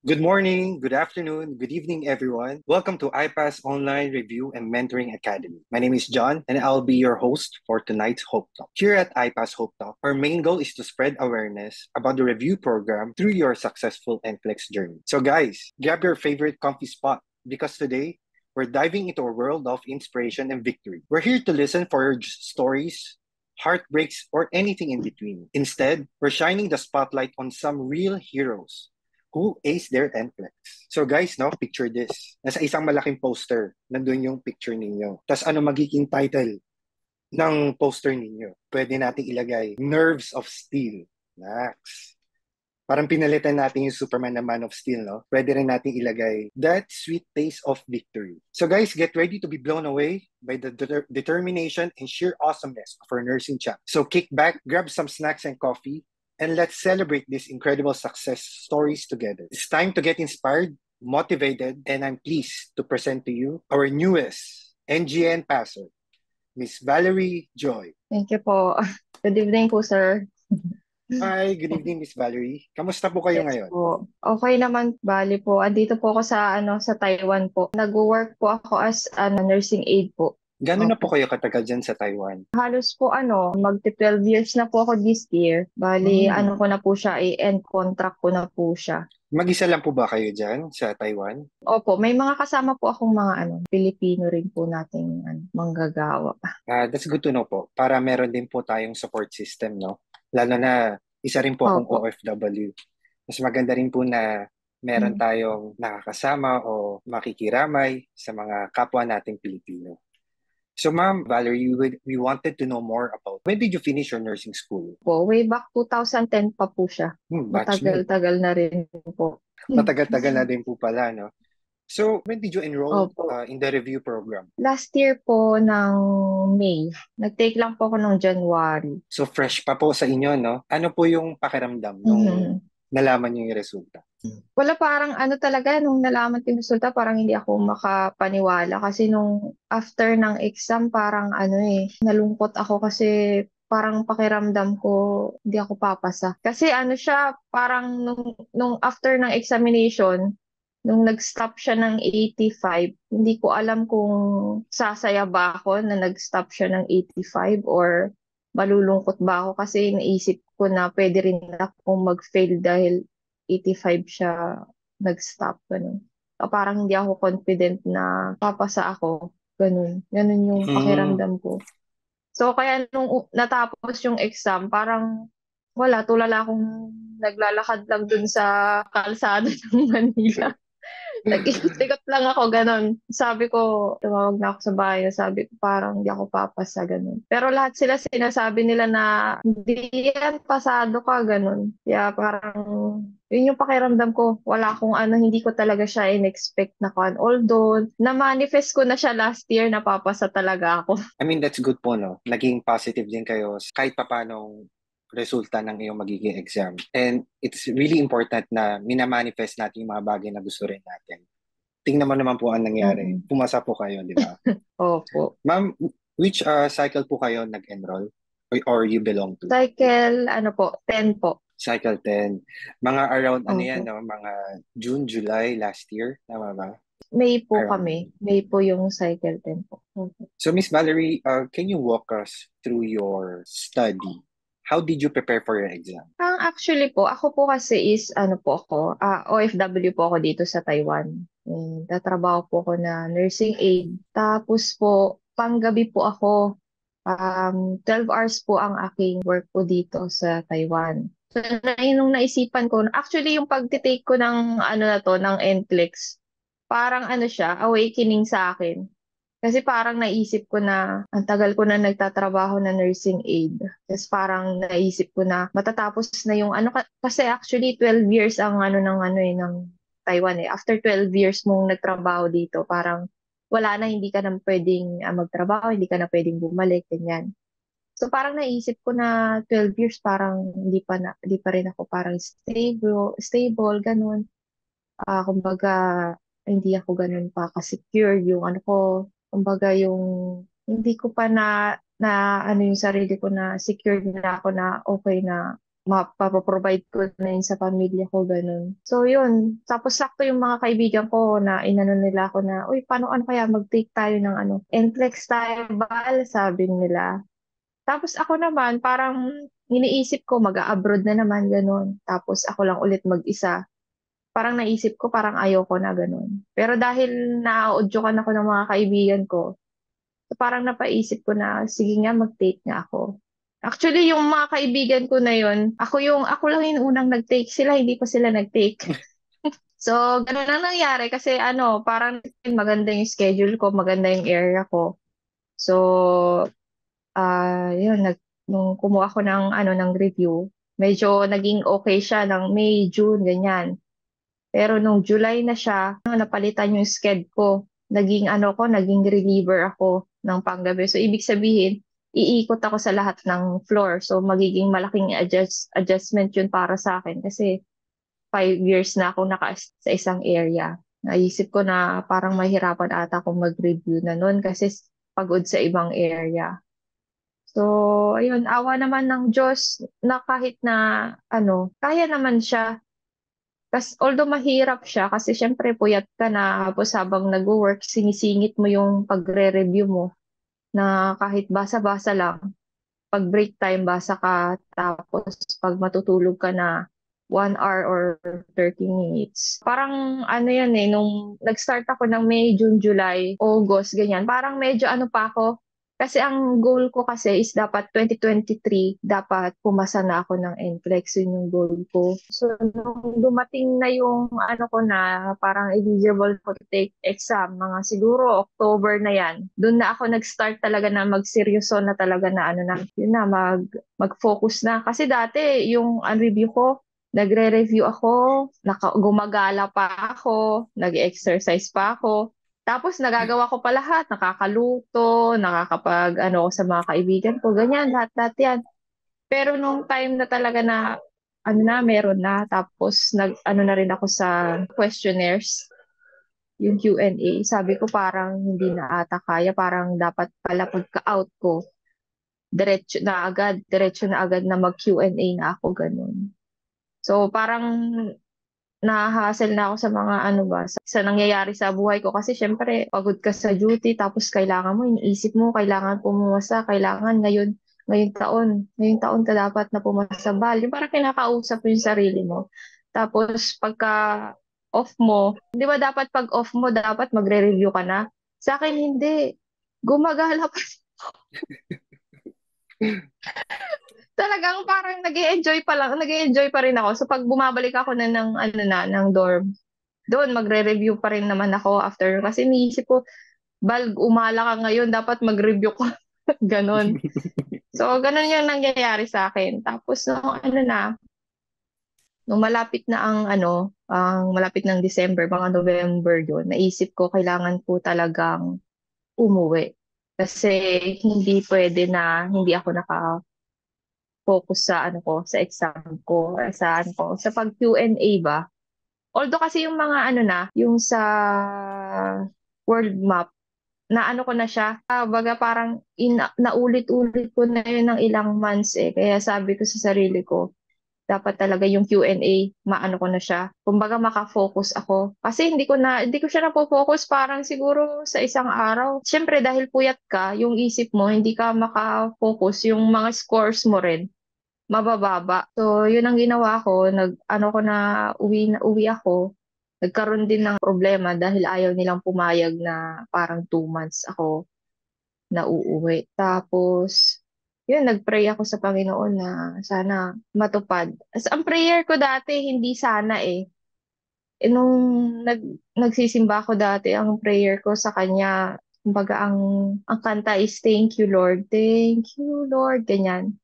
Good morning, good afternoon, good evening, everyone. Welcome to iPass Online Review and Mentoring Academy. My name is John, and I'll be your host for tonight's Hope Talk. Here at iPass Hope Talk, our main goal is to spread awareness about the review program through your successful NCLEX journey. So, guys, grab your favorite comfy spot because today we're diving into a world of inspiration and victory. We're here to listen for your stories, heartbreaks, or anything in between. Instead, we're shining the spotlight on some real heroes who aced their NCLEX. So guys, no, picture this. Nasa isang malaking poster, nandun yung picture ninyo. Tapos ano magiging title ng poster ninyo? Pwede nating ilagay, Nerves of Steel. Nax. Parang pinalitan natin yung Superman na Man of Steel, no? Pwede rin natin ilagay, That Sweet Taste of Victory. So guys, get ready to be blown away by the determination and sheer awesomeness of our nursing champ. So kick back, grab some snacks and coffee, and let's celebrate these incredible success stories together. It's time to get inspired, motivated, and I'm pleased to present to you our newest NGN passer, Miss Valerie Joy. Thank you po. Good evening po, sir. Hi, good evening, Miss Valerie. Kamusta po kayo Yes ngayon? po. Okay naman, bali po. Andito po ako sa Taiwan po. Nag-work po ako as nursing aide po. Gano'n na po Opo. kayo katagal dyan sa Taiwan? Halos po magti 12 years na po ako this year. Bali, Hmm. ko na po siya, i-end contract ko na po siya. Mag-isa lang po ba kayo dyan sa Taiwan? Opo, may mga kasama po akong mga Pilipino rin po nating manggagawa. That's good to know po. Para meron din po tayong support system, no? Lalo na isa rin po akong Opo. OFW. Mas maganda rin po na meron Mm. tayong nakakasama o makikiramay sa mga kapwa nating Pilipino. So Ma'am Valerie, we wanted to know more about when did you finish your nursing school? Po, way back 2010 pa po siya. Batchmate. Matagal-tagal na rin po. Matagal-tagal na din po pala, no? So when did you enroll Opo. in the review program? Last year po ng May. Nag-take lang po ako ng January. So fresh pa po sa inyo, no? Ano po yung pakiramdam nung Mhm. nalaman niyo yung resulta? Wala, parang talaga nung nalaman ko yung resulta, parang hindi ako makapaniwala kasi nung after ng exam parang nalungkot ako kasi parang pakiramdam ko hindi ako papasa. Kasi siya parang nung after ng examination, nung nag-stop siya ng 85, hindi ko alam kung sasaya ba ako na nag-stop siya ng 85 or malulungkot ba ako kasi naisip ko na pwede rin akong mag-fail dahil 85 siya nag-stop. Ganun. Parang hindi ako confident na papasa ako. Ganun. Ganun yung Hmm. pakiramdam ko. So, kaya nung natapos yung exam, parang wala, tulala akong naglalakad lang dun sa kalsada ng Manila. Nag-ikot-ikot lang ako, ganun. Sabi ko, tumawag na ako sa bahay, sabi ko parang hindi ako papasa, ganun. Pero lahat sila sinasabi nila na hindi yan, pasado ka, ganun. Kaya parang, yun yung pakiramdam ko. Wala akong hindi ko talaga siya in-expect na kan. Although, na-manifest ko na siya last year, napapasa talaga ako. I mean, that's good po, no? Naging positive din kayo kahit papanong resulta ng iyong magiging exam. And it's really important na minamanifest natin yung mga bagay na gusto rin natin. Tingnan mo naman po ang nangyari. Mm-mm. Pumasa po kayo, di ba? Opo. Ma'am, which cycle po kayo nag-enroll? Or you belong to? Cycle, 10 po. Cycle 10. Mga around, ano yan, Opo. no? Mga June, July last year. Tama ba? May po Around kami. May. May po yung cycle 10 po. Opo. So, Miss Valerie, can you walk us through your study? How did you prepare for your exam? Actually po, ako po kasi is po ako, OFW po ako dito sa Taiwan. Tatrabaho po ako na nursing aide. Tapos po, panggabi po ako. 12 hours po ang aking work po dito sa Taiwan. So, nung naisipan ko, actually yung pagtitake ko ng na to, ng NCLEX, parang siya, awakening sa akin. Kasi parang naisip ko na ang tagal ko na nagtatrabaho na nursing aid. Tapos parang naisip ko na matatapos na yung kasi actually 12 years ang ng Taiwan eh. After 12 years mong nagtrabaho dito, parang wala na, hindi ka na pwedeng magtrabaho, hindi ka na pwedeng bumalik, ganyan. So parang naisip ko na 12 years parang hindi pa rin ako parang stable ganun. Kumbaga, hindi ako ganun pa ka-secure yung ko, kumbaga yung hindi ko pa na yung sarili ko na secure na ako na okay na mapaprovide ko na yun sa pamilya ko, ganun. So, yun. Tapos, sakto yung mga kaibigan ko na inano nila ako na, uy, paano ano kaya mag-take tayo ng NCLEX tayo, bal, sabi nila. Tapos, ako naman, parang iniisip ko, mag-a-abroad na naman, ganun. Tapos, ako lang ulit mag-isa. Parang naisip ko, parang ayoko na, ganun. Pero dahil na-audio-kan ako ng mga kaibigan ko, so, parang napaisip ko na, sige nga, mag-take nga ako. Actually, yung mga kaibigan ko na yun, ako lang yung unang nag-take. Sila, hindi pa sila nag-take. So, ganun ang nangyari kasi parang maganda yung schedule ko, maganda yung area ko. So, yun, nung kumuha ko ng review, medyo naging okay siya ng May, June, ganyan. Pero nung July na siya, napalitan yung sked ko. Naging reliever ako ng panggabi. So, ibig sabihin, iikot ako sa lahat ng floor. So, magiging malaking adjustment yun para sa akin kasi 5 years na ako sa isang area. Naisip ko na parang mahirapan ata akong mag-review na nun kasi pagod sa ibang area. So, ayun, awa naman ng Diyos na kahit na kaya naman siya. Kasi although mahirap siya kasi syempre puyat ka na tapos habang nag-work, sinisingit mo yung pagre-review mo na kahit basa-basa lang. Pag break time, basa ka. Tapos pag matutulog ka na 1 hour or 30 minutes. Parang yan nung nag-start ako ng May, June, July, August, ganyan. Parang medyo pa ako. Kasi ang goal ko kasi is dapat 2023, dapat pumasa na ako ng NCLEX. Yun yung goal ko. So, nung dumating na yung ko na parang eligible ko to take exam, mga siguro October na yan. Doon na ako nag-start talaga na magseryoso na talaga na yun na, mag-focus na. Kasi dati, yung review ko, nagre-review ako, gumagala pa ako, nag-exercise pa ako. Tapos nagagawa ko pa lahat, nakakaluto, nakakapag ako sa mga kaibigan ko, ganyan, lahat-lahat yan. Pero nung time na talaga na meron na, tapos na rin ako sa questionnaires, yung Q&A, sabi ko parang hindi na ata kaya, parang dapat pala pagka-out ko, diretso na agad na mag-Q&A na ako, ganun. So parang na-hassle na ako sa mga sa nangyayari sa buhay ko kasi syempre pagod ka sa duty tapos kailangan mo, iniisip mo, kailangan pumasa, kailangan ngayong taon ka dapat na pumasa bal. Yung parang kinakausap mo yung sarili mo. Tapos pagka off mo, di ba dapat pag off mo, dapat magre-review ka na? Sa akin hindi. Gumagala pa. Talagang parang nag-enjoy pa rin ako. So pag bumabalik ako na ng dorm, doon magre-review pa rin naman ako after kasi niisip ko, bal, umala ka ngayon, dapat mag-review ko. Ganon. So, ganon yung nangyayari sa akin. Tapos, nung malapit na ang malapit ng December, mga November yun, naisip ko, kailangan ko talagang umuwi. Kasi hindi pwede na hindi ako naka-focus sa sa exam ko, sa pag Q&A ba. Although kasi yung mga yung sa world map, na ko na siya. Baga parang naulit-ulit ko na yun ng ilang months eh. Kaya sabi ko sa sarili ko, dapat talaga yung Q&A, maano ko na siya. Kumbaga makafocus ako. Kasi hindi ko siya napofocus parang siguro sa isang araw. Siyempre dahil puyat ka, yung isip mo, hindi ka makafocus, yung mga scores mo rin mabababa. So, yun ang ginawa ko. Uwi ako. Nagkaroon din ng problema dahil ayaw nilang pumayag na parang 2 months ako na uuwi. Tapos, yun, nagpray ako sa Panginoon na sana matupad. Ang prayer ko dati, hindi sana eh. Nung nagsisimba ako dati, ang prayer ko sa Kanya, kumbaga ang kanta is, Thank you, Lord, ganyan.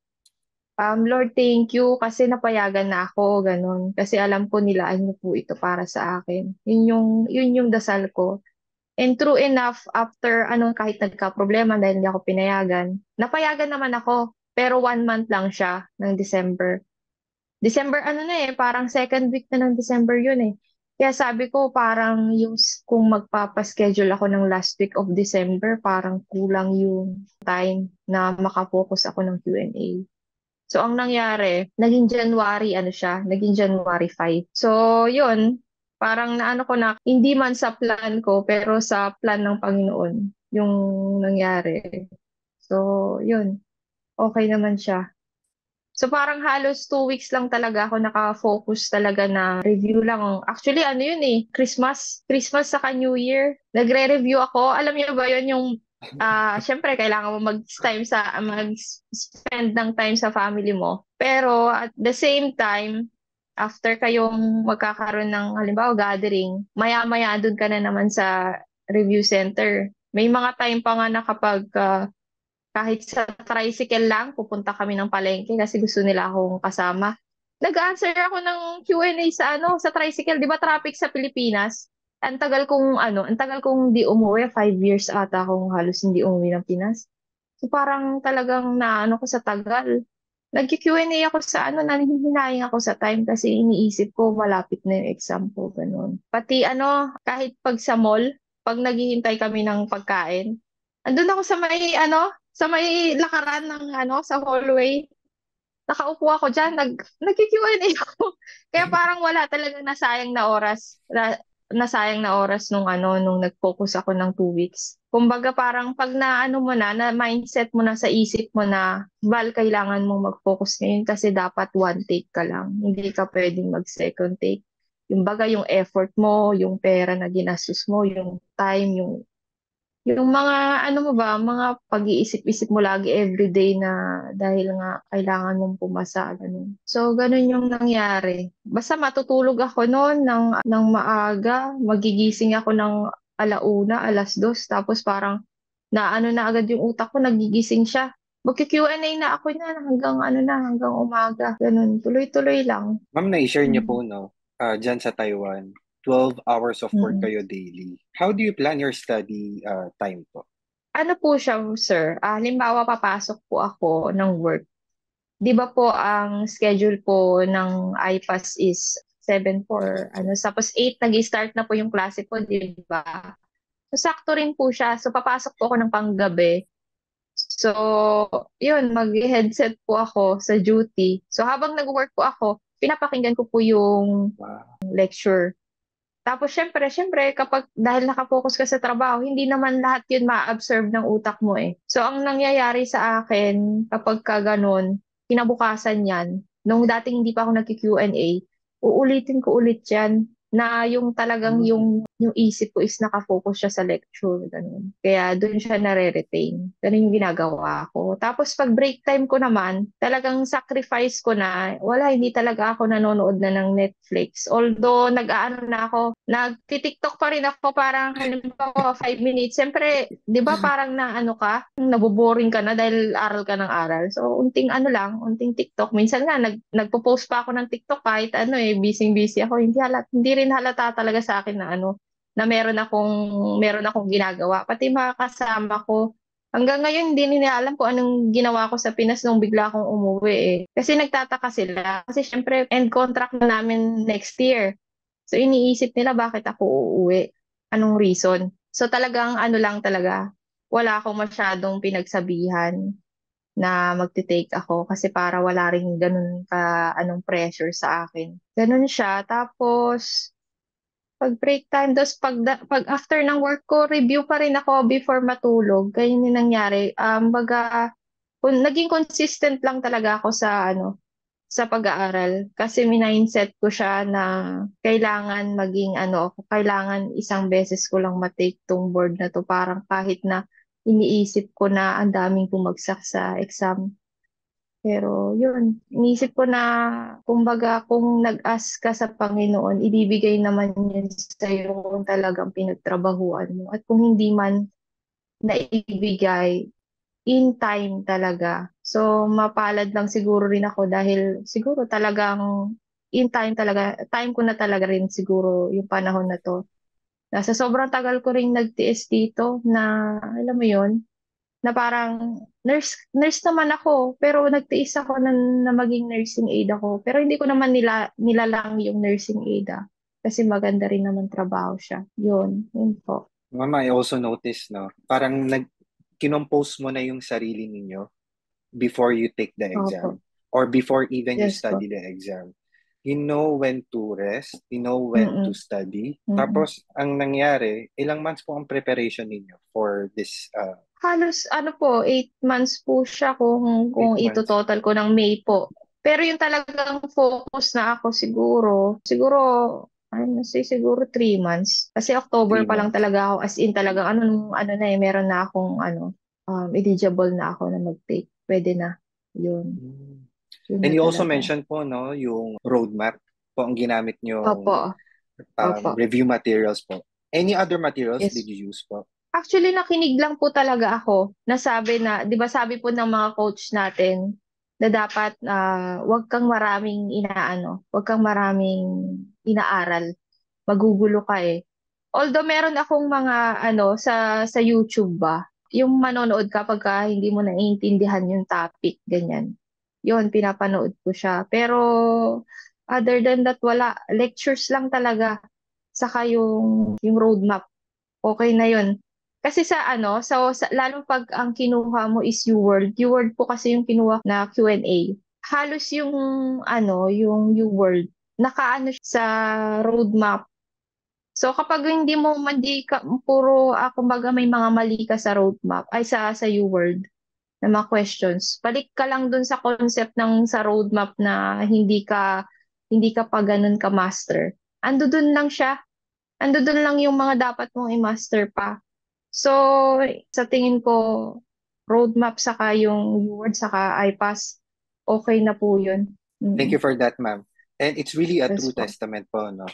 Lord, thank you kasi napayagan na ako, ganun. Kasi alam ko nilaan niyo po ito para sa akin. Yun yung dasal ko. And true enough, after kahit nagka-problema dahil hindi ako pinayagan, napayagan naman ako. Pero 1 month lang siya ng December. December parang second week na ng December yun eh. Kaya sabi ko parang kung magpapaschedule ako ng last week of December, parang kulang yung time na makafocus ako ng Q&A. So, ang nangyari, naging January 5. So, yun, parang naano ko na, hindi man sa plan ko, pero sa plan ng Panginoon, yung nangyari. So, yun, okay naman siya. So parang halos 2 weeks lang talaga ako naka-focus talaga na review lang. Actually, ano yun eh, Christmas saka New Year. Nagre-review ako. Alam niyo ba yun yung, syempre kailangan mo mag-spend ng time sa family mo. Pero at the same time, after kayong magkakaroon ng halimbawa gathering, maya-maya dun ka na naman sa review center. May mga time pa nga na kapag kahit sa tricycle lang, pupunta kami ng palengke kasi gusto nila akong kasama. Nag-answer ako ng Q&A sa sa tricycle. 'Di ba traffic sa Pilipinas? Ang tagal kong di umuwi. 5 years ata akong halos hindi umuwi ng Pinas. So parang talagang naano ko sa tagal. Nag-Q&A ako sa nanhihinayang ako sa time kasi iniisip ko malapit na yung exam ko, ganun. Pati kahit pag sa mall, pag naghihintay kami ng pagkain, andun ako sa may lakaran ng sa hallway. Nakaupo ako diyan, nag-Q&A ako. Kaya parang wala talagang nasayang na oras nung nag-focus ako ng 2 weeks. Kumbaga parang pag naano mo na mindset mo na sa isip mo na, kailangan mong mag-focus ngayon kasi dapat one take ka lang. Hindi ka pwedeng mag-second take. Yung baga, yung effort mo, yung pera na ginastos mo, yung time, yung mga mo ba, mga pag-iisip-isip mo lagi everyday na dahil nga kailangan mong pumasa, ganun. So, ganun yung nangyari. Basta matutulog ako noon ng maaga, magigising ako ng 1:00, 2:00, tapos parang na agad yung utak ko, nagigising siya. Magki-Q&A na ako niyan hanggang umaga. Ganun, tuloy-tuloy lang. Ma'am, na-share niyo po, Mm. no, dyan sa Taiwan, 12 hours of work Mm. kayo daily. How do you plan your study time po? Ano po siya, sir? Halimbawa, papasok po ako ng work. 'Di ba po ang schedule po ng IPAS is 7 tapos 8 nag-start na po yung klase po, 'di ba? So sakto rin po siya. So papasok po ako ng panggabi. So, yun, mag-headset po ako sa duty. So habang nag-work po ako, pinapakinggan ko po yung Wow. lecture. Tapos syempre kapag dahil nakafocus ka sa trabaho, hindi naman lahat yun ma-absorb ng utak mo eh. So ang nangyayari sa akin kapag ka ganun, kinabukasan yan, nung dating hindi pa ako nagki-Q&A, uulitin ko ulit yan na yung talagang Mm. yung isip ko is nakafocus siya sa lecture, ganun. Kaya doon siya nare-retain. Ganun yung ginagawa ko. Tapos pag break time ko naman, talagang sacrifice ko na, hindi talaga ako nanonood na ng Netflix. Although nag-aano na ako, nagti-TikTok pa rin ako parang halimbawa 5 minutes. Siyempre, 'di ba parang naboboring ka na dahil aral ka ng aral. So, unting TikTok. Minsan nga nagpo-post pa ako ng TikTok kahit busy-busy ako. Hindi rin halata talaga sa akin na na meron akong ginagawa. Pati mga kasama ko, hanggang ngayon, hindi nila alam kung anong ginawa ko sa Pinas nung bigla akong umuwi eh. Kasi nagtataka sila. Kasi syempre, end contract na namin next year. So iniisip nila bakit ako uuwi. Anong reason? So talagang lang talaga. Wala akong masyadong pinagsabihan na magte-take ako kasi para wala ring ganun ka pressure sa akin. Ganun siya. Tapos pag break time, tapos pag after ng work ko, review pa rin ako before matulog. Ganyan yung nangyari. Naging consistent lang talaga ako sa pag-aaral kasi mindset ko siya na kailangan isang beses ko lang matake tong board na to, parang kahit na iniisip ko na ang daming bumagsak sa exam. Pero yun, iniisip ko na kumbaga kung nag-ask ka sa Panginoon, ibibigay naman yun sa'yo kung talagang pinagtrabahuan mo. At kung hindi man naibigay, in time talaga. So, mapalad lang siguro rin ako dahil siguro talagang in time talaga, time ko na talaga rin siguro yung panahon na to. Nasa sobrang tagal ko rin nagtiis dito na, alam mo yon na parang nurse naman ako, pero nagtiis ako na maging nursing aide ako. Pero hindi ko naman nilalang yung nursing aide kasi maganda rin naman trabaho siya. Yun po. Mama, I also noticed, no, parang kinompose mo na yung sarili ninyo before you take the Opo. exam. or before even you Yes po. study the exam. You know when to rest, you know when to Mm-mm. study. Mm-mm. Tapos, ang nangyari, ilang months po ang preparation ninyo for this Halos ano po, 8 months po siya kung 8 months, ito-total ko ng May po. Pero yung talagang focus na ako siguro, siguro 3 months. Kasi October three pa lang months? talaga ako, as in talagang ano na meron na akong eligible na ako na mag-take. Pwede na. Yun. Mm. Yun And na you also talaga. mentioned po, no, yung roadmap po ang ginamit Opo. nyong Opo. review materials po. Any other materials did Yes. you use po? Actually, nakinig lang po talaga ako na sabi na, di ba sabi po ng mga coach natin na dapat wag kang maraming wag kang maraming inaaral. Magugulo ka eh. Although meron akong mga sa YouTube ba, yung manonood ka pagka hindi mo naiintindihan yung topic, ganyan. Yun, pinapanood ko siya. Pero other than that, wala. Lectures lang talaga. Saka yung roadmap, okay na yun. Kasi lalo pag ang kinuha mo is UWorld po kasi yung kinuha na Q&A. Halos yung UWorld, nakaano siya sa roadmap. So kapag hindi mo mandi ka puro kumbaga may mga mali ka sa roadmap ay sa UWorld na mga questions. Balik ka lang dun sa concept ng sa roadmap na hindi ka pa ganun ka master. Ando dun lang siya. Ando dun lang yung mga dapat mong i-master pa. So, sa tingin ko, roadmap saka yung word saka iPass, okay na po yun. Thank you Mm. for that, ma'am. And it's really a Yes true po. testament po, no?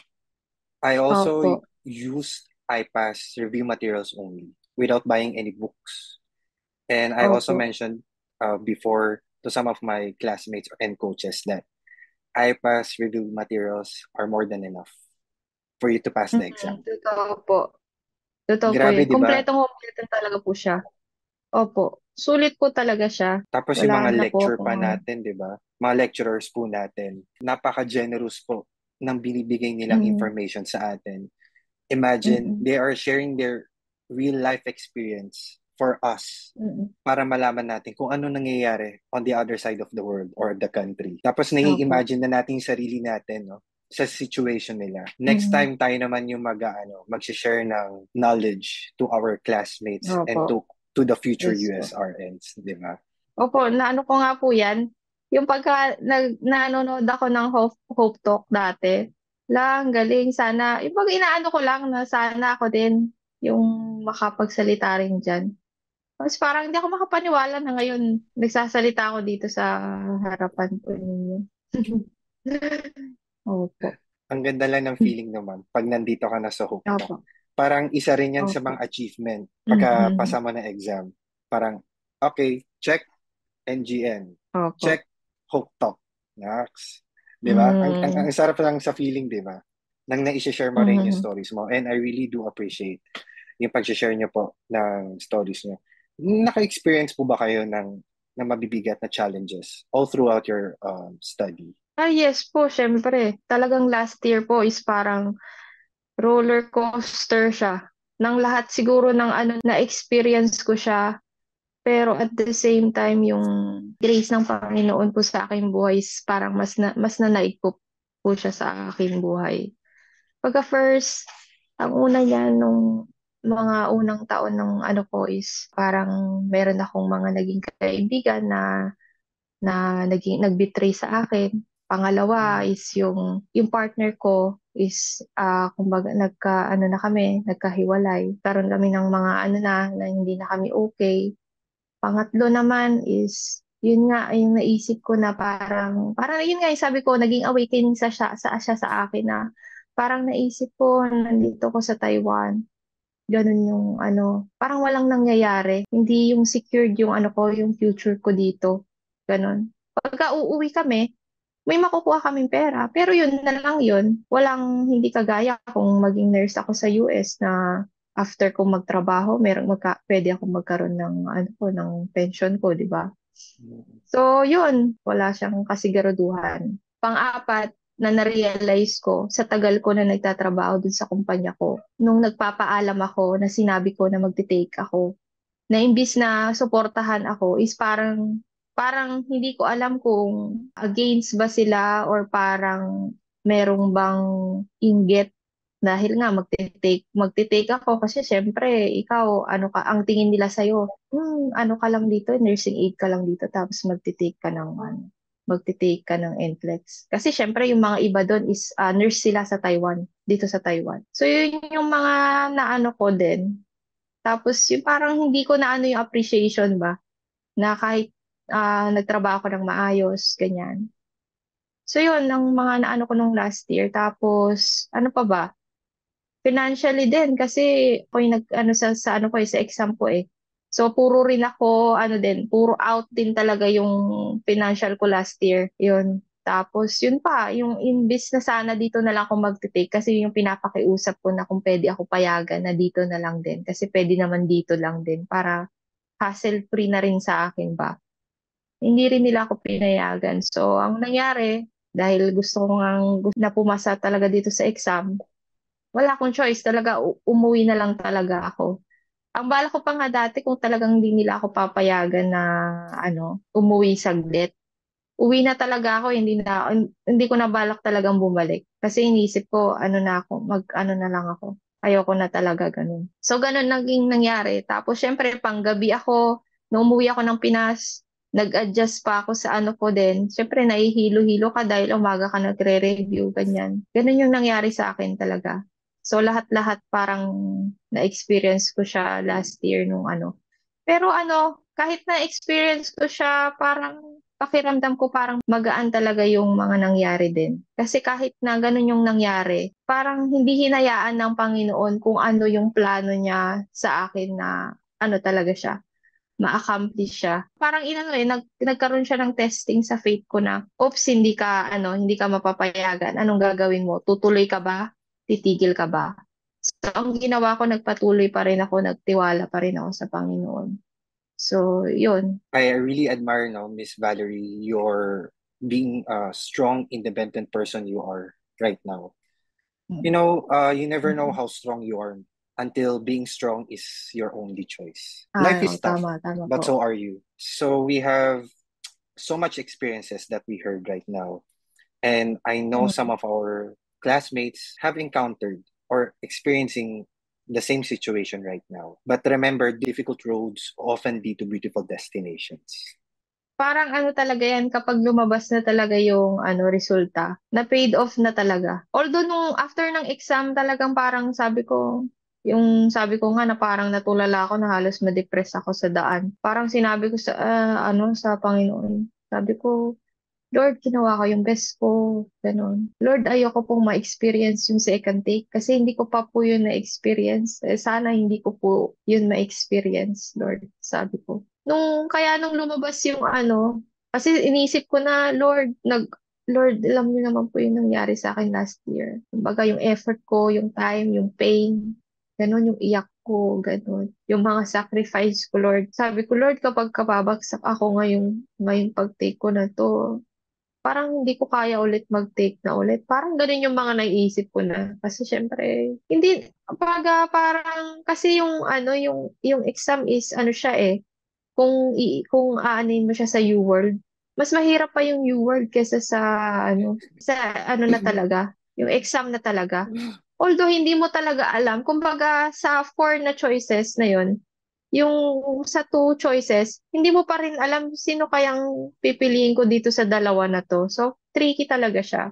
I also Opo. used iPass review materials only without buying any books. And I also Opo. mentioned before to some of my classmates and coaches that iPass review materials are more than enough for you to pass the exam. Totoo po. Totoo po Grabe, yun. di ba? Kompletong talaga po siya. Opo. Sulit po talaga siya. Tapos yung mga Wala na po lecture akong pa natin, di ba? Mga lecturers po natin, napaka-generous po ng binibigay nilang Mm, information sa atin. Imagine, mm, they are sharing their real life experience for us mm. para malaman natin kung ano nangyayari on the other side of the world or the country. Tapos Opo. nai-imagine na natin yung sarili natin, no? Sa situation nila. Next Mm. time tayo naman yung mag-share ng knowledge to our classmates and Opo. to the future Yes po. USRNs, di ba? Opo, naano ko nga po yan. Yung pagka nanonood ako ng Hope Talk dati, lang, galing, sana, yung pag inaano ko lang na sana ako din yung makapagsalita rin dyan. Tapos parang hindi ako makapaniwala na ngayon nagsasalita ako dito sa harapan ko ninyo. Opo. Ang ganda lang ng feeling naman pag nandito ka na sa Hope Talk. Opo. Parang isa rin yan sa Opo. mga achievement pagka Mm-mm. pasa mo na exam. Parang, okay, check NGN. Opo. Check Hope Talk. Next. Di ba? Ang Mm. sarap lang sa feeling, di ba? Nang na-share mo rin yung Mm. stories mo. And I really do appreciate yung pag-share niyo po ng stories niyo. Naka-experience po ba kayo ng mabibigat na challenges all throughout your study? Yes po, syempre. Talagang last year po is parang roller coaster siya. Ng lahat siguro ng na-experience ko siya. Pero at the same time, yung grace ng Panginoon po sa aking buhay is parang mas nanaig po siya sa aking buhay. Pagka first, ang una niya nung mga unang taon ng ano ko is parang meron akong mga naging kaibigan na nag-betray sa akin. Pangalawa Mm. is yung partner ko is kumbaga nagkahiwalay. Karoon kami ng mga na hindi na kami okay. Pangatlo naman is yun nga yung naisip ko na parang yun nga yung sabi ko naging awakening siya sa akin na parang naisip ko nandito ko sa Taiwan. Ganun yung parang walang nangyayari. Hindi yung secured yung yung future ko dito. Ganun. Pagka uuwi kami, may makukuha kaming pera. Pero yun na lang yun. Hindi kagaya kung maging nurse ako sa US na after kong magtrabaho, pwede akong magkaroon ng ng pension ko, di ba? So, yun, wala siyang kasiguraduhan. Pang-apat na na-realize ko sa tagal ko na nagtatrabaho dun sa kumpanya ko, nung nagpapaalam ako na sinabi ko na magte-take ako, na imbis na suportahan ako is parang parang hindi ko alam kung against ba sila or parang merong bang inggit dahil nga magte-take ako kasi syempre ikaw ano ka ang tingin nila sa ano ka lang dito, nursing aid ka lang dito tapos magte-take ka ng NCLEX. Kasi syempre yung mga iba doon is nurse sila sa Taiwan, dito sa Taiwan. So yun yung mga naano ko din. Tapos yung parang hindi ko na ano yung appreciation ba na kahit nagtrabaho ko ng maayos, ganyan. So yun, ang mga naano ko nung last year. Tapos ano pa ba? Financially din kasi ako yung nag ano sa ano ko sa exam ko eh. So puro rin ako ano din, puro out din talaga yung financial ko last year. Yun. Tapos yun pa, yung imbis na sana dito na lang ako magte-take kasi yung pinapakiusap ko na kung pwede ako payagan na dito na lang din kasi pwede naman dito lang din para hassle-free na rin sa akin ba. Hindi rin nila ako pinayagan. So ang nangyari, dahil gusto ko na pumasa talaga dito sa exam, wala akong choice talaga, umuwi na lang talaga ako. Ang bala ko pa nga dati kung talagang hindi nila ako papayagan na umuwi saglit. Uwi na talaga ako, hindi ko na balak talagang bumalik. Kasi iniisip ko, ano na ako, ano na lang ako. Ayoko na talaga ganun. So ganun naging nangyari. Tapos syempre panggabi ako, nung umuwi ako ng Pinas, nag-adjust pa ako sa ano ko din. Syempre nahihilo-hilo ka dahil umaga ka nagre-review, ganyan. Ganun yung nangyari sa akin talaga. So lahat-lahat parang na-experience ko siya last year nung ano. Pero kahit na-experience ko siya, parang pakiramdam ko parang magaan talaga yung mga nangyari din. Kasi kahit na ganun yung nangyari, parang hindi hinayaan ng Panginoon kung ano yung plano niya sa akin na ano talaga siya, ma-accomplish siya. Parang nagkaroon siya ng testing sa faith ko na, oops, hindi ka mapapayagan. Anong gagawin mo? Tutuloy ka ba? Titigil ka ba? So, ang ginawa ko, nagpatuloy pa rin ako, nagtiwala pa rin ako sa Panginoon. So, yun. I really admire now, Miss Valerie, your being a strong, independent person you are right now. You never know Mm. how strong you are until being strong is your only choice. Life is tough, Tama but po. so are you. So we have so much experiences that we heard right now. And I know some Mm. of our classmates have encountered or experiencing the same situation right now. But remember, difficult roads often lead to beautiful destinations. Parang ano talaga yan, kapag lumabas na talaga yung resulta, na paid off na talaga. Although nung after ng exam, talagang parang sabi ko nga na parang natulala ako na halos ma-depress ako sa daan. Parang sinabi ko sa Panginoon. Sabi ko, Lord, ginawa ko yung best ko. Ganon. Lord, ayoko pong ma-experience yung second take kasi hindi ko pa po yun na-experience. Sana hindi ko po yun ma-experience, Lord, sabi ko. Kaya nung lumabas yung kasi inisip ko na, Lord, alam niyo naman po yung nangyari sa akin last year. Kumbaga yung effort ko, yung time, yung pain, ganon, yung iyak ko, ganon. Yung mga sacrifice ko, Lord. Sabi ko, Lord, kapag kababagsak ako ngayong pag-take ko na to, parang hindi ko kaya ulit mag-take na ulit. Parang ganun yung mga naiisip ko na. Kasi syempre, hindi, parang, kasi yung exam is, siya eh, kung aanin mo siya sa U-World, mas mahirap pa yung U-World kesa sa na talaga, yung exam na talaga. Although hindi mo talaga alam, kumbaga sa four na choices na yun, yung sa two choices, hindi mo pa rin alam sino kayang pipiliin ko dito sa dalawa na to. So, tricky talaga siya.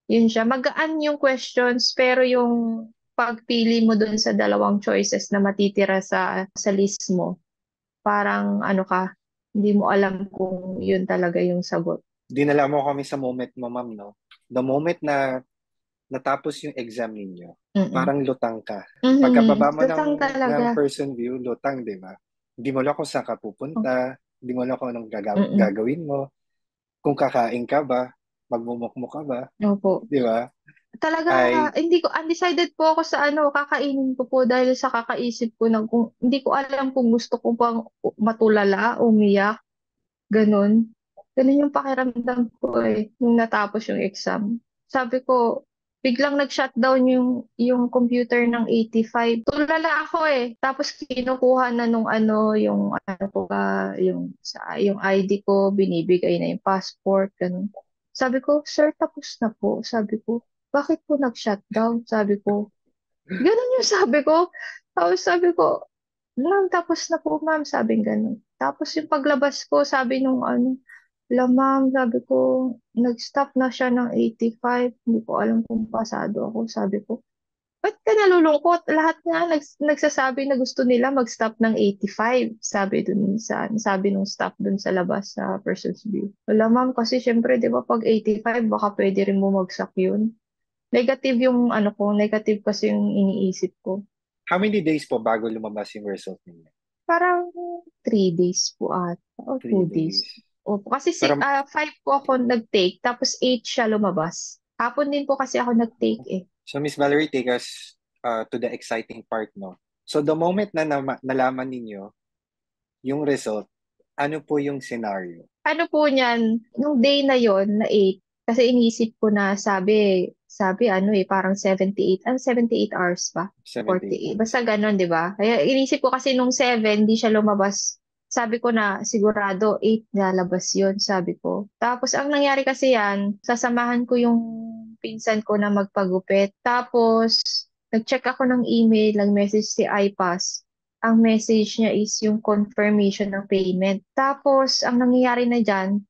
Yun siya. Magaan yung questions, pero yung pagpili mo dun sa dalawang choices na matitira sa list mo, parang hindi mo alam kung yun talaga yung sagot. Dinala mo kami sa moment mo, ma'am, no? The moment na natapos yung exam ninyo, Mm-mm. parang lutang ka. Mhm. Pagkababa mo Lutang ng talaga. person view, lutang, di ba? Hindi mo alam kung saan ka Oh, pupunta, hindi mo alam kung anong mm-mm. gagawin mo, kung kakain ka ba, magmumukmo ka ba, Opo. di ba? Talaga, Ay, hindi ko, undecided po ako sa kakainin ko po dahil sa kakaisip ko na kung, hindi ko alam kung gusto ko bang matulala, umiyak, ganun. Ganun yung pakiramdam ko nung natapos yung exam. Sabi ko, biglang nag-shutdown yung computer ng 85. Tulala ako eh. Tapos kinukuha na nung ano, yung ano ko yung ID ko, binibigay na yung passport, ganun. Sabi ko, sir, tapos na po. Sabi ko, bakit po nag-shutdown? Sabi ko, ganun yung sabi ko. Tapos sabi ko, ma'am, tapos na po, ma'am, sabi ganun. Tapos yung paglabas ko, sabi nung ano, wala, ma'am, sabi ko, nag-stop na siya ng 85. Hindi ko alam kung pasado ako. Sabi ko, ba't ka nalulungkot? Lahat nga nagsasabi na gusto nila mag-stop ng 85. Sabi nung staff dun sa labas sa person's view. Wala, ma'am, kasi syempre, di ba, pag 85, baka pwede rin bumagsak yun. Negative yung ano ko, negative kasi yung iniisip ko. How many days po bago lumabas yung result ninyo? Parang 3 days po ata, or Three 2 days. days. Opo, kasi Pero, 5 po ako nag-take, tapos 8 siya lumabas. Hapon din po kasi ako nag-take eh. so Miss Valerie, take us to the exciting part, no? So the moment na nalaman ninyo yung result, ano po yung scenario? Ano po niyan, nung day na yon na 8, kasi iniisip ko na sabi ano eh, parang 78 hours pa? 78 48, hours. basta ganun, di ba? Kaya inisip ko kasi nung 7, di siya lumabas. Sabi ko na sigurado 8 lalabas yun, sabi ko. Tapos ang nangyari kasi yan, sasamahan ko yung pinsan ko na magpagupit. Tapos, nag-check ako ng email, nag-message si iPass. Ang message niya is yung confirmation ng payment. Tapos, ang nangyayari na dyan,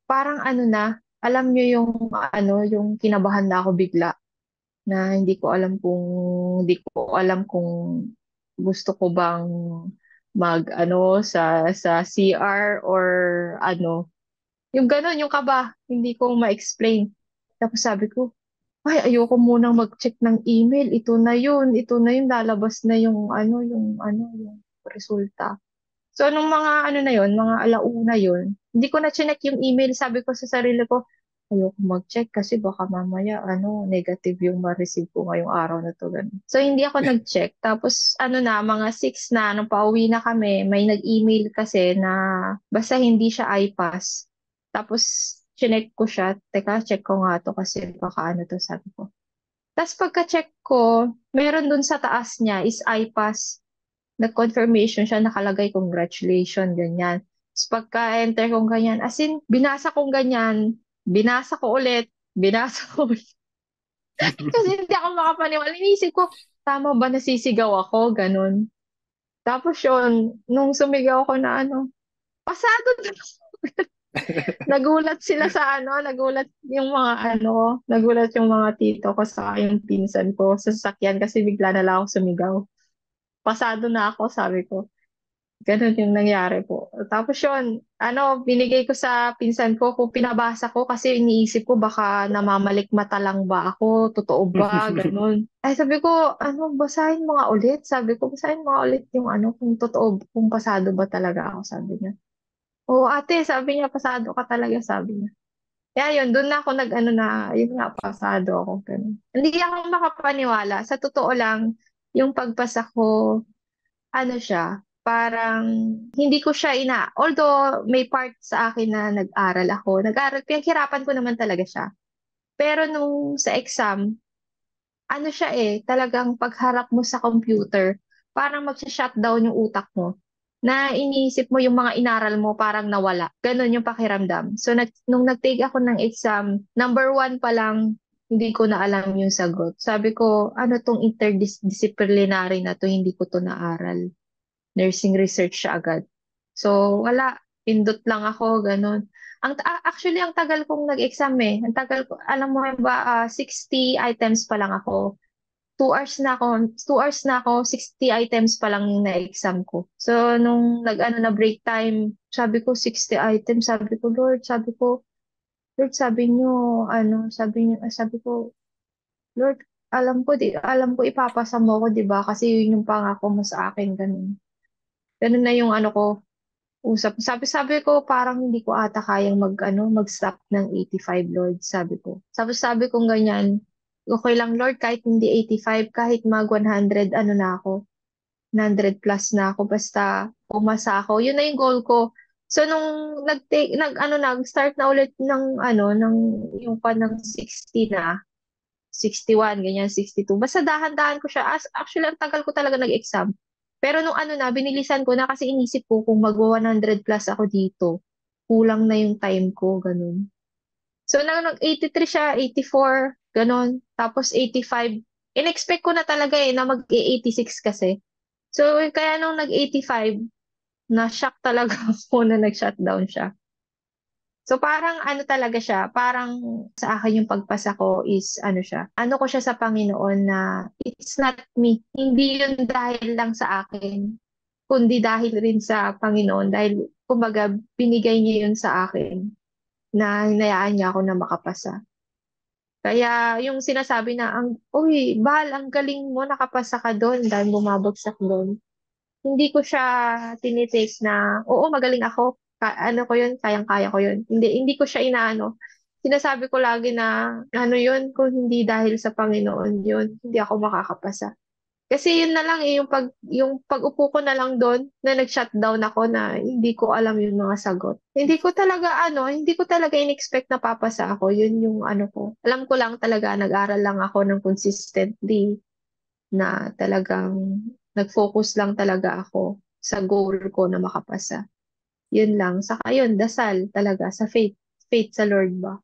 parang ano na, alam nyo yung ano, yung kinabahan na ako bigla na hindi ko alam kung gusto ko bang mag ano sa CR or ano. Yung gano'n, yung kaba, hindi ko ma-explain. Tapos sabi ko, ay, ayoko munang mag-check ng email. Ito na yun, lalabas na yung resulta. So, nung mga ano na yun, mga alauna yun, hindi ko na chinek yung email. Sabi ko sa sarili ko, ayoko mag-check kasi baka mamaya, negative yung ma-receive ko ngayong araw na to. Ganun. So, hindi ako nag-check. Tapos, mga 6 na, nung pauwi na kami, may nag-email kasi na basta hindi siya iPass. Tapos, chinek ko siya. Teka, check ko nga to kasi baka ano to, sabi ko. Tapos, pagka-check ko, meron dun sa taas niya is iPass. Nag-confirmation siya, nakalagay congratulations, ganyan. Tapos pagka-enter kong ganyan, as in, binasa kong ganyan, binasa ko ulit, binasa ko ulit. Kasi hindi ako makapaniwala. Inisip ko, tama ba nasisigaw ako? Ganun. Tapos yun, nung sumigaw ako na pasado na. Nagulat sila sa nagulat yung mga tito ko sa yung pinsan ko sa sasakyan kasi bigla na lang ako sumigaw. Pasado na ako, sabi ko. Ganun yung nangyari po. Tapos yun, binigay ko sa pinsan ko kung pinabasa ko kasi iniisip ko baka namamalikmata lang ba ako, totoo ba, ganun. Ay sabi ko, basahin mo nga ulit. Sabi ko, basahin mo nga ulit yung kung totoo, kung pasado ba talaga ako, sabi niya. Oo ate, sabi niya, pasado ka talaga, sabi niya. Kaya yun, doon na ako yun nga, pasado ako. Ganun. Hindi ako makapaniwala. Sa totoo lang, yung pagpasa ko, parang hindi ko siya although may part sa akin na pinaghirapan ko naman talaga siya. Pero nung sa exam, siya talagang pagharap mo sa computer, parang magsha-shutdown yung utak mo. Na iniisip mo yung mga inaral mo parang nawala. Ganon yung pakiramdam. So, nung nag-take ako ng exam, number 1 pa lang, hindi ko na alam yung sagot. Sabi ko, ano tong interdisciplinary na to, hindi ko to naaral. Nursing research siya agad. So, wala. Pindot lang ako, ganun. Actually, ang tagal kong nag-exam eh. Ang tagal ko, alam mo ba, 60 items pa lang ako. 2 hours na ako, 60 items pa lang yung na-exam ko. So, nung na break time, sabi ko 60 items, Lord, sabi niyo, sabi ko, Lord, alam ko ipapasa mo ko, 'di ba? Kasi yun yung pangako mo sa akin, ganun. Ganun na yung ko, sabi ko parang hindi ko ata kayang mag-stop ng 85, Lord, sabi ko. Sabi kong ganyan, okay lang Lord kahit hindi 85, kahit mag 100 na ako, 100 plus na ako basta pumasa ako. Yun na yung goal ko. So nung nag-start na ulit ng yung pa ng 60 na. 61, ganyan, 62. Basta dahan-dahan ko siya. Actually, ang tagal ko talaga nag-exam. Pero nung ano na, binilisan ko na kasi inisip ko kung mag-100 plus ako dito, kulang na yung time ko, ganun. So, nag-83 siya, 84, ganun. Tapos 85. In-expect ko na talaga na mag-86 kasi. So, kaya nung nag-85, na-shock talaga ako na nag-shutdown siya. So parang ano talaga siya, parang sa akin yung pagpasa ko is ano siya, ano ko siya sa Panginoon na it's not me. Hindi yun dahil lang sa akin, kundi dahil rin sa Panginoon. Dahil kumbaga binigay niya yun sa akin na hinayaan niya ako na makapasa. Kaya yung sinasabi na, uy, Bal, ang galing mo, nakapasa ka doon dahil bumabagsak doon. Hindi ko siya tinitake na, oo, magaling ako. Ano ko yun, kayang-kaya ko yun. Hindi ko siya inaano. Sinasabi ko lagi na, ano yun, kung hindi dahil sa Panginoon yun, hindi ako makakapasa. Kasi yun na lang yung pag-upo ko na lang doon, na nag-shutdown ako na hindi ko alam yung mga sagot. Hindi ko talaga in-expect na papasa ako. Yun yung ano ko. Alam ko lang talaga, nag-aral lang ako ng consistently na talagang nag-focus lang talaga ako sa goal ko na makapasa. Yun lang. Saka yun, dasal talaga sa faith. Faith sa Lord ba?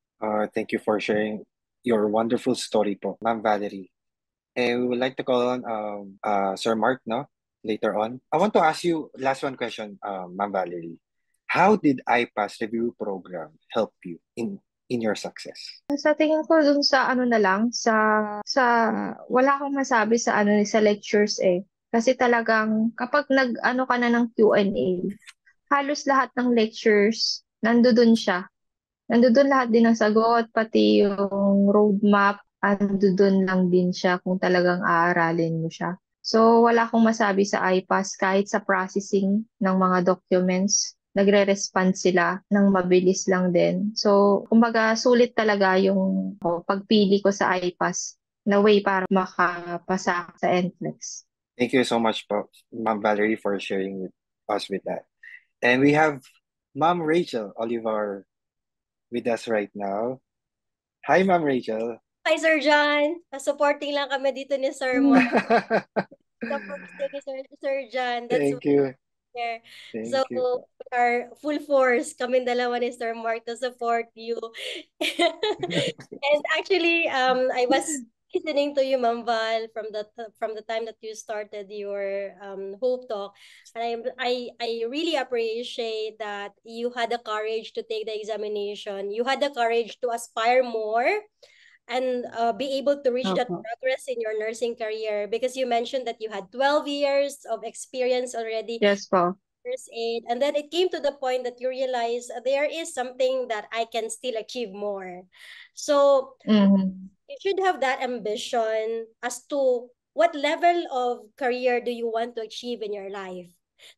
Thank you for sharing your wonderful story po, Ma'am Valerie. And we would like to call on Sir Mark, no? Later on. I want to ask you last one question, Ma'am Valerie. How did iPass review program help you in your success? Sa tingin ko dun sa ano na lang, sa wala akong masabi sa ano sa lectures eh. Kasi talagang kapag nag-ano ka na ng Q&A, halos lahat ng lectures nandoon siya. Nandoon lahat din ng sagot, pati yung roadmap, nandoon lang din siya kung talagang aaralin mo siya. So, wala akong masabi sa iPass kahit sa processing ng mga documents. Nagre-respond sila ng mabilis lang din. So, kumbaga, sulit talaga yung pagpili ko sa iPass na way para makapasa sa NCLEX. Thank you so much po, Ma'am Valerie, for sharing with us with that. And we have Ma'am Rachel Olivar with us right now. Hi, Ma'am Rachel. Hi, Sir John. Supporting lang kami dito ni Sir Mark. Supporting ni Sir John. That's Thank you. there. So, Thank you. we are full force. Kami dalawa ni Sir Mark to support you. And actually, I was listening to you, Ma'am Val, from the time that you started your Hope Talk, and I really appreciate that you had the courage to take the examination. You had the courage to aspire more and be able to reach that Opo. progress in your nursing career, because you mentioned that you had 12 years of experience already Yes po. first aid, and then it came to the point that you realize there is something that I can still achieve more. So Mhm. you should have that ambition as to what level of career do you want to achieve in your life,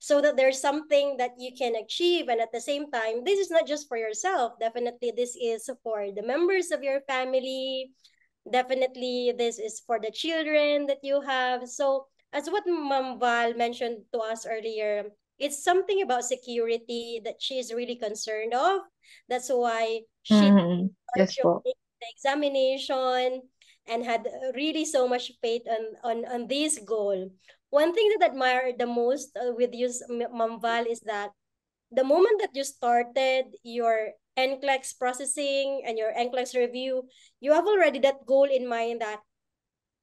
so that there's something that you can achieve, and at the same time, this is not just for yourself. Definitely this is for the members of your family. Definitely this is for the children that you have. So as what Ma'am Val mentioned to us earlier, it's something about security that she's really concerned of. That's why she Mhm. Yes took po. the examination and had really so much faith on this goal. One thing that I admire the most with you, Ma'am Val, is that the moment that you started your NCLEX processing and your NCLEX review, you have already that goal in mind that,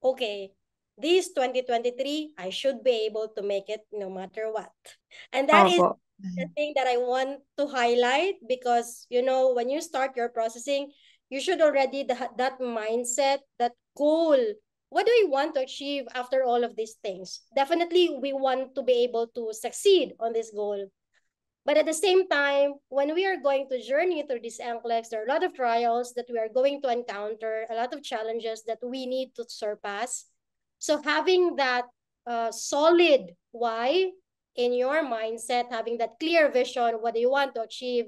okay, this 2023, I should be able to make it no matter what. And that is Opo. the thing that I want to highlight, because, you know, when you start your processing, you should already that mindset, that goal. What do we want to achieve after all of these things? Definitely, we want to be able to succeed on this goal. But at the same time, when we are going to journey through this NCLEX, there are a lot of trials that we are going to encounter, a lot of challenges that we need to surpass. So having that solid why in your mindset, having that clear vision, what do you want to achieve,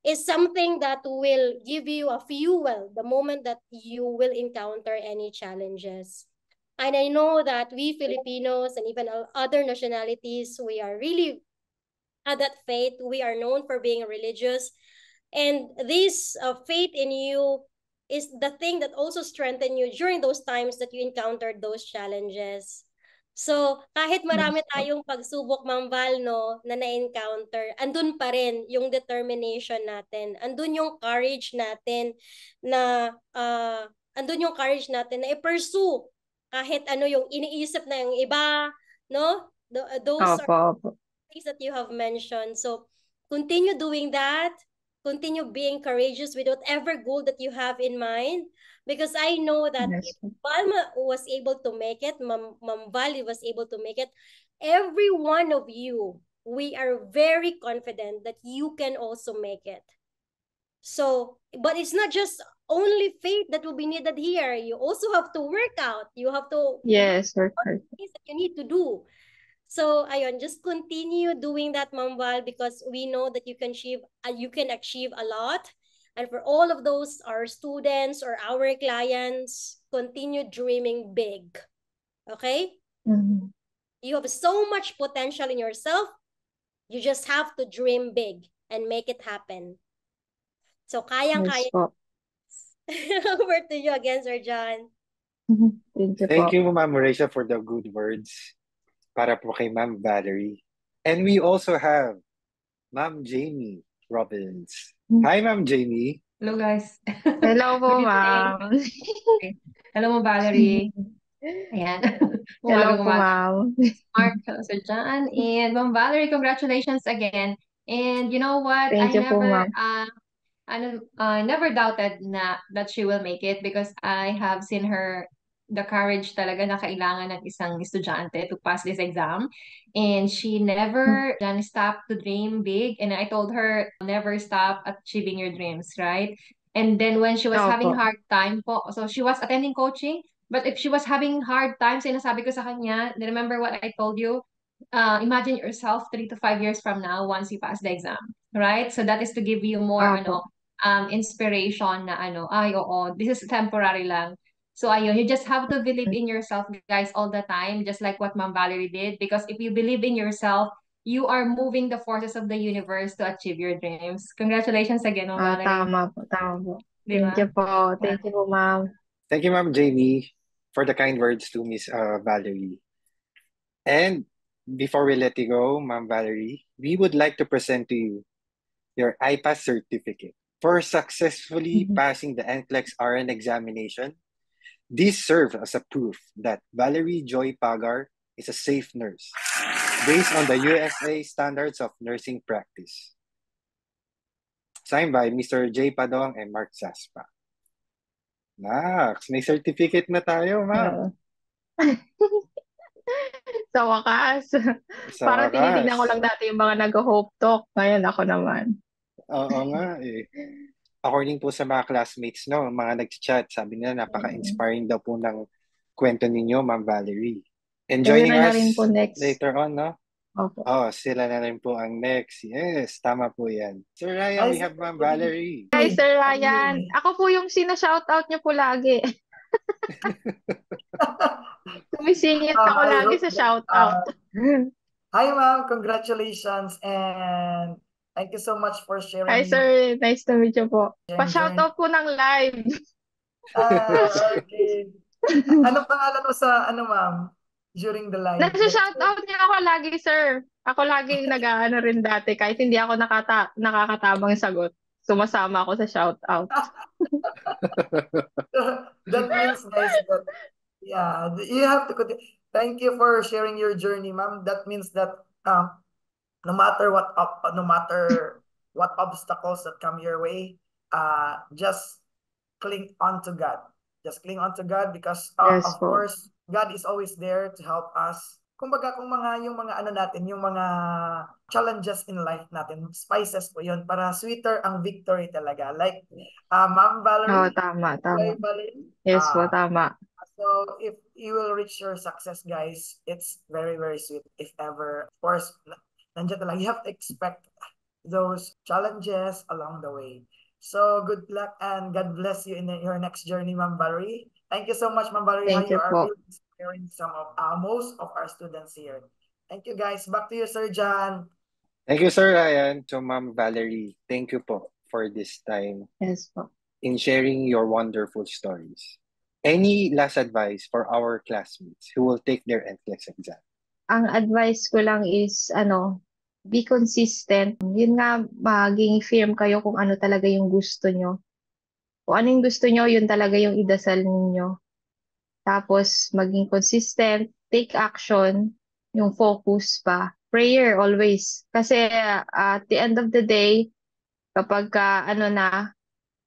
is something that will give you a fuel the moment that you will encounter any challenges. And I know that we Filipinos and even other nationalities, we are really that faith. We are known for being religious. And this faith in you is the thing that also strengthened you during those times that you encountered those challenges. So, kahit marami Yes po. tayong pagsubok, Ma'am Val, no, na na-encounter, andun pa rin yung determination natin. Andun yung courage natin na, andun yung courage natin na i-pursue kahit ano yung iniisip na yung iba, no? Those are Opo, opo. things that you have mentioned. So, continue doing that. Continue being courageous with whatever goal that you have in mind. Because I know that if Yes po. Balma was able to make it, Ma'am Vali was able to make it, every one of you, we are very confident that you can also make it. So, but it's not just only faith that will be needed here. You also have to work out. You have to Yes, work what hard. things that you need to do. So, ayun, just continue doing that, Ma'am Val, because we know that you can achieve a lot. And for all of those, our students or our clients, continue dreaming big. Okay? Mhm. You have so much potential in yourself. You just have to dream big and make it happen. So, Yes kayang-kaya. po. Over to you again, Sir John. Thank you Thank po. you, Ma'am Marisha, for the good words para po kay Ma'am Valerie. And we also have Ma'am Jamie Robbins. Hi, Ma'am Jamie. Hello guys. Hello po, Good evening. ma'am. Okay. Hello mo Valerie. Ayan. Hello po, Umaga. ma'am. Mark, hello Sir John, and Ma'am Valerie, congratulations again. And you know what? Thank I you po, never ma'am. never doubted that she will make it because I have seen her the courage talaga na kailangan ng isang estudyante to pass this exam. And she never stopped to dream big. And I told her, never stop achieving your dreams, right? And then when she was having Opo. hard time po, so she was attending coaching, but if she was having hard time, sinasabi ko sa kanya, remember what I told you? Imagine yourself 3 to 5 years from now once you pass the exam, right? So that is to give you more Opo. inspiration na ay oo, this is temporary lang. So ayun, you just have to believe in yourself guys all the time, just like what Ma'am Valerie did. Because if you believe in yourself, you are moving the forces of the universe to achieve your dreams. Congratulations again, Ma'am Valerie. Tama po, tama po. Di Thank ba? you po. Thank you po, ma'am. Thank you, Ma'am Jamie, for the kind words to Miss Valerie. And before we let you go, Ma'am Valerie, we would like to present to you your IPAS certificate. For successfully passing the NCLEX RN examination, this serves as a proof that Valerie Joy Pagar is a safe nurse based on the USA Standards of Nursing Practice. Signed by Mr. J. Padong and Mark Zaspa. Nax, may certificate na tayo, ma'am. Sa wakas. Sa Parang wakas. tinitignan ko lang dati yung mga nag-hope talk. Ngayon ako naman. Oo nga eh. According po sa mga classmates, no, mga nag-chat, sabi nila napaka-inspiring daw po ng kwento ninyo, Ma'am Valerie. And joining Sila na us rin po next. later on, no? Opo. Oh, sila na rin po ang next. Yes, tama po yan. Sir Ryan, we have Ma'am Valerie. Hi, Sir Ryan. Ako po yung sina-shoutout niyo po lagi. Sumisingit ako lagi sa shoutout. Hi, ma'am. Congratulations and thank you so much for sharing. Hi, sir. Nice to meet you po. Pa-shoutout po ng live. Okay. Anong pangalan mo sa ma'am? During the live. Nasa shoutout niya ako lagi, sir. Ako lagi nag-aano rin dati kahit hindi ako nakakatabang sagot. Sumasama ako sa shoutout. That means, guys, that yeah, you have to continue. Thank you for sharing your journey, ma'am. That means that no matter what obstacles that come your way, just cling on to God. Just cling on to God because Yes of po. course God is always there to help us. Kumbaga kung yung mga ano natin, yung mga challenges in life natin, spices po 'yon para sweeter ang victory talaga. Like Ma'am Valerie. Tama. Valerie, yes po, tama. So if you will reach your success, guys, it's very, very sweet. If ever, of course, nandiyan talaga. You have to expect those challenges along the way. So good luck and God bless you in your next journey, Ma'am Valerie. Thank you so much, Ma'am Valerie. Thank You you are po. really inspiring most of our students here. Thank you, guys. Back to you, Sir John. Thank you, Sir Ryan, to Ma'am Valerie. Thank you po for this time. Yes po. in sharing your wonderful stories. Any last advice for our classmates who will take their NCLEX exam? Ang advice ko lang is, be consistent. Yun nga, maging firm kayo kung ano talaga yung gusto nyo. Kung ano yung gusto nyo, yun talaga yung idasal ninyo. Tapos, maging consistent, take action, yung focus pa. Prayer always. Kasi at the end of the day, kapag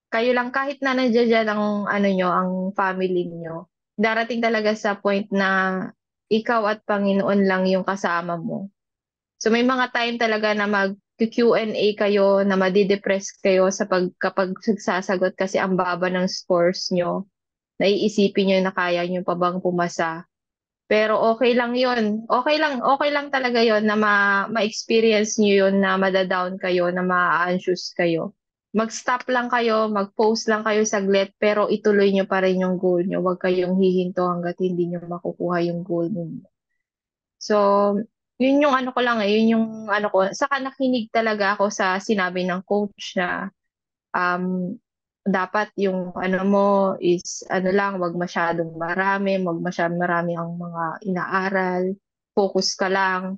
kayo lang kahit na nandiyan dyan ang nyo, ang family nyo, darating talaga sa point na ikaw at Panginoon lang yung kasama mo. So may mga time talaga na mag-Q&A kayo, na madidepress kayo kapag sasagot kasi ang baba ng scores nyo. Naiisipin nyo na kaya nyo pa bang pumasa. Pero okay lang yun. Okay lang talaga yun na ma-experience nyo yun na madadown kayo, na ma-anxious kayo. Mag-stop lang kayo, mag-pause lang kayo saglit, pero ituloy nyo pa rin yung goal nyo. Huwag kayong hihinto hanggat hindi nyo makukuha yung goal nyo. So, yun yung ko lang yun yung ko. Saka nakinig talaga ako sa sinabi ng coach na dapat yung mo is lang, wag masyadong marami ang mga inaaral, focus ka lang,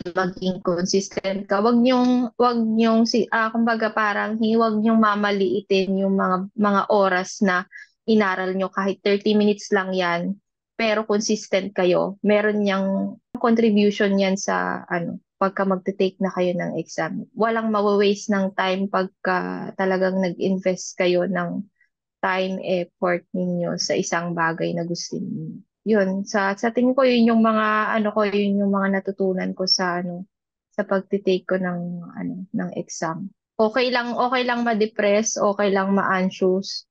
maging consistent ka. Kumbaga parang wag niyong mamaliitin yung mga oras na inaral nyo, kahit 30 minutes lang yan, pero consistent kayo. Meron niyang contribution yan sa pagka magte-take na kayo ng exam. Walang mawa-waste ng time pagka talagang nag-invest kayo ng time, effort ninyo sa isang bagay na gusto niyo. Yun, sa tingin ko yun yung mga yun yung mga natutunan ko sa sa pagte-take ko ng exam. Okay lang ma-depress, okay lang ma-anxious,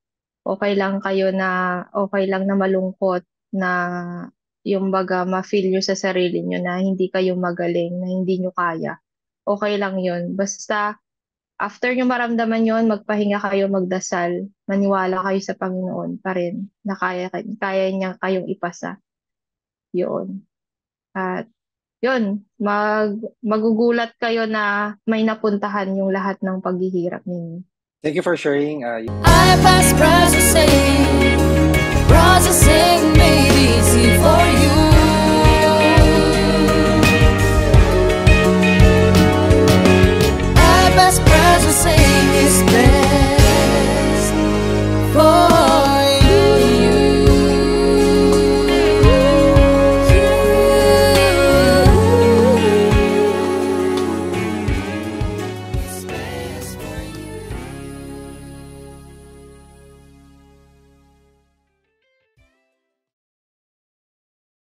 okay lang na malungkot, na yung baga ma-feel nyo sa sarili nyo na hindi kayo magaling, na hindi nyo kaya. Okay lang yun. Basta after nyo maramdaman yon, magpahinga kayo, magdasal, maniwala kayo sa Panginoon pa rin na kaya niya kayong ipasa. Yun. At yun, magugulat kayo na may napuntahan yung lahat ng paghihirap ninyo. Thank you for sharing. iPass processing made easy for you.